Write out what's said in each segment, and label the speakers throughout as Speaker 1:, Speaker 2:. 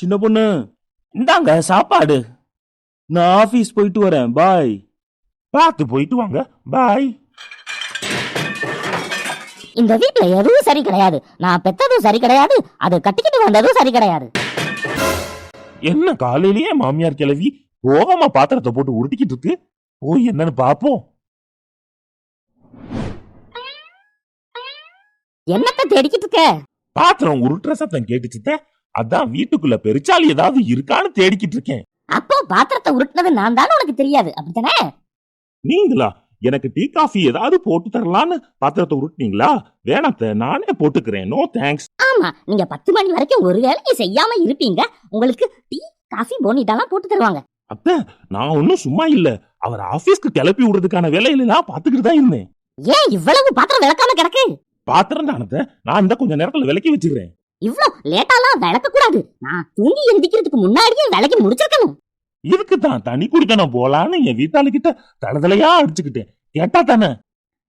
Speaker 1: சின்ன பொண்ணு, இந்தாங்க சாப்பாடு. நான் ஆபீஸ் போயிட்டு வரேன். பாய்.
Speaker 2: பார்த்து போயிட்டு வாங்க. பாய்.
Speaker 3: இந்த வீட்ல எதுவும் சரி கிடையாது. நான் பெத்ததும் சரி கிடையாது, அது கட்டிக்கிட்டு வந்ததும் சரி கிடையாது.
Speaker 2: என்ன காலையிலேயே மாமியார் கிளவி கோவமா பாத்திரத்தை போட்டு உருட்டிக்கிட்டு இருக்கு. போய் என்னன்னு பாப்போம்.
Speaker 3: என்னத்த தேடிக்கிட்டு இருக்க?
Speaker 2: பாத்திரம் உருட்டுற சத்தம் கேட்டுச்சுட்ட. அதான் வீட்டுக்குள்ள பெருச்சாலி ஏதாவது இருக்கான்னு தேடிக்கிட்டு இருக்கேன்.
Speaker 3: அப்போ பாத்திரத்தை உருட்டுனது நான் தானே, உனக்கு தெரியாது அப்படித்தானே?
Speaker 2: நீங்களா? எனக்கு டீ காஃபி ஏதாவது போட்டு தரலான்னு பாத்திரத்தை உருட்டுனீங்களா? வேணாத்த, நானே போட்டுக்கிறேன். No thanks.
Speaker 3: ஆமா, நீங்க 10 மணி வரைக்கும் ஒரு வேலையை செய்யாம இருப்பீங்க. உங்களுக்கு டீ காஃபி போனிட்டாலாம் போட்டு தருவாங்க.
Speaker 2: அத்த, நான் ஒன்னும் சும்மா இல்ல. அவர் ஆபீஸ்க்கு கிளப்பி விடுறதுக்கான வேலையிலாம் பாத்துக்கிட்டு தான் இருந்தேன்.
Speaker 3: ஏன் இவ்வளவு பாத்திரம் விளக்காம கிடக்கு?
Speaker 2: பாத்திரம் தானத்த, நான் இந்த கொஞ்ச நேரத்துல விளக்கி வச்சுக்கிறேன்.
Speaker 3: இவ்ளோ லேட்டாலாம் விளக்க கூடாது. நான் தூங்கி எந்திக்கிறதுக்கு முன்னாடியே விளக்கி முடிச்சிருக்கணும்.
Speaker 2: இதுக்கு தான் தனி குடித்தனம் போலான்னு என் வீட்டாளுகிட்ட தளதலையா அடிச்சுக்கிட்டேன். கேட்டா தானே?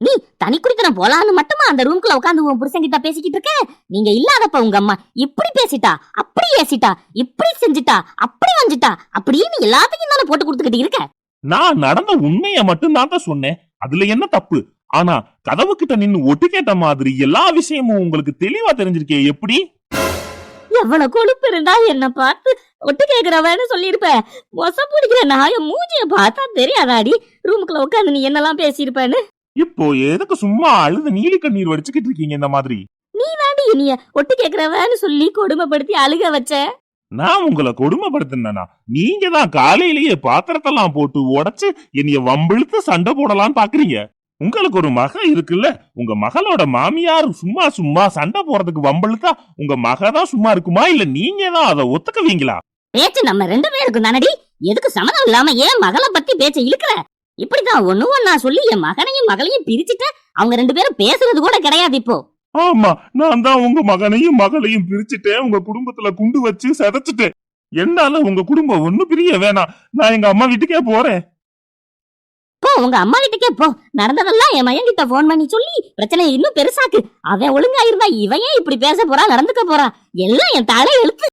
Speaker 3: நீ தனி குடித்தனம் போலான்னு மட்டுமா அந்த ரூம்குள்ள உட்காந்து உன் புருஷன்கிட்ட பேசிக்கிட்டு இருக்க? நீங்க இல்லாதப்ப உங்க அம்மா இப்படி பேசிட்டா, அப்படி ஏசிட்டா, இப்படி செஞ்சிட்டா, அப்படி வஞ்சிட்டா, அப்படின்னு எல்லாத்தையும் தானே போட்டு கொடுத்துக்கிட்டு இருக்க.
Speaker 2: நான் நடந்த உண்மைய மட்டும் தான் சொன்னேன். அதுல என்ன தப்பு? ஆனா கதவு கிட்ட நின்னு ஒட்டு கேட்ட மாதிரி எல்லா விஷயமும் உங்களுக்கு தெளிவா தெரிஞ்சிருக்கே. எப்படி?
Speaker 3: எவ்வளவு கொழுப்பு இருந்தா என்ன பார்த்து ஒட்டு கேக்குறவன்னு சொல்லிருப்ப. மொசம் பிடிக்கிற நாய மூஞ்சிய பார்த்தா தெரியாதாடி ரூமுக்குள்ள உட்காந்து நீ என்னெல்லாம் பேசியிருப்பேன்னு.
Speaker 2: இப்போ எதுக்கு சும்மா அழுத நீலி கண்ணீர் வடிச்சுக்கிட்டு இருக்கீங்க இந்த மாதிரி?
Speaker 3: நீ தாண்டி என்னைய ஒட்டு கேக்குறவன்னு சொல்லி கொடுமைப்படுத்தி அழுக வச்ச.
Speaker 2: நான் உங்களை கொடுமைப்படுத்தினா? நீங்க தான் காலையிலேயே பாத்திரத்தெல்லாம் போட்டு உடைச்சு என்னைய வம்பிழுத்து சண்டை போடலான்னு பாக்குறீங்க. உங்களுக்கு ஒரு மக இருக்குல்ல, உங்க மகளோட மாமியார் சும்மா சும்மா சண்டை போறதுக்கு வம்பிழுத்தா உங்க மக தான் சும்மா இருக்குமா, இல்ல நீங்க தான் அதை ஒத்துக்குவீங்களா?
Speaker 3: பேச்சு நம்ம 2 பேருக்கும் தானடி. எதுக்கு சம்மதம் இல்லாம ஏன் மகளை பத்தி பேச்ச இழுக்கிற? இப்படிதான் ஒண்ணு நான் சொல்லி என் மகனையும் மகளையும் பிரிச்சுட்ட. அவங்க 2 பேரும் பேசுறது கூட கிடையாது இப்போ.
Speaker 2: ஆமா, நான் தான் உங்க மகனையும் மகளையும் பிரிச்சுட்டேன். உங்க குடும்பத்துல குண்டு வச்சு செதைச்சிட்டேன். என்னால உங்க குடும்பம் ஒண்ணு பிரிய வேணாம். நான் எங்க அம்மா வீட்டுக்கே போறேன்.
Speaker 3: போ, உங்க அம்மா வீட்டுக்கே போ. நடந்ததெல்லாம் என் மயன் கிட்ட போன் பண்ணி சொல்லி பிரச்சனையை இன்னும் பெருசாக்கு. அவன் ஒழுங்கா இருந்தா இவன் ஏன் இப்படி பேச போறா, நடந்துக்க போறா, எல்லாம் என் தலை எழுத்து.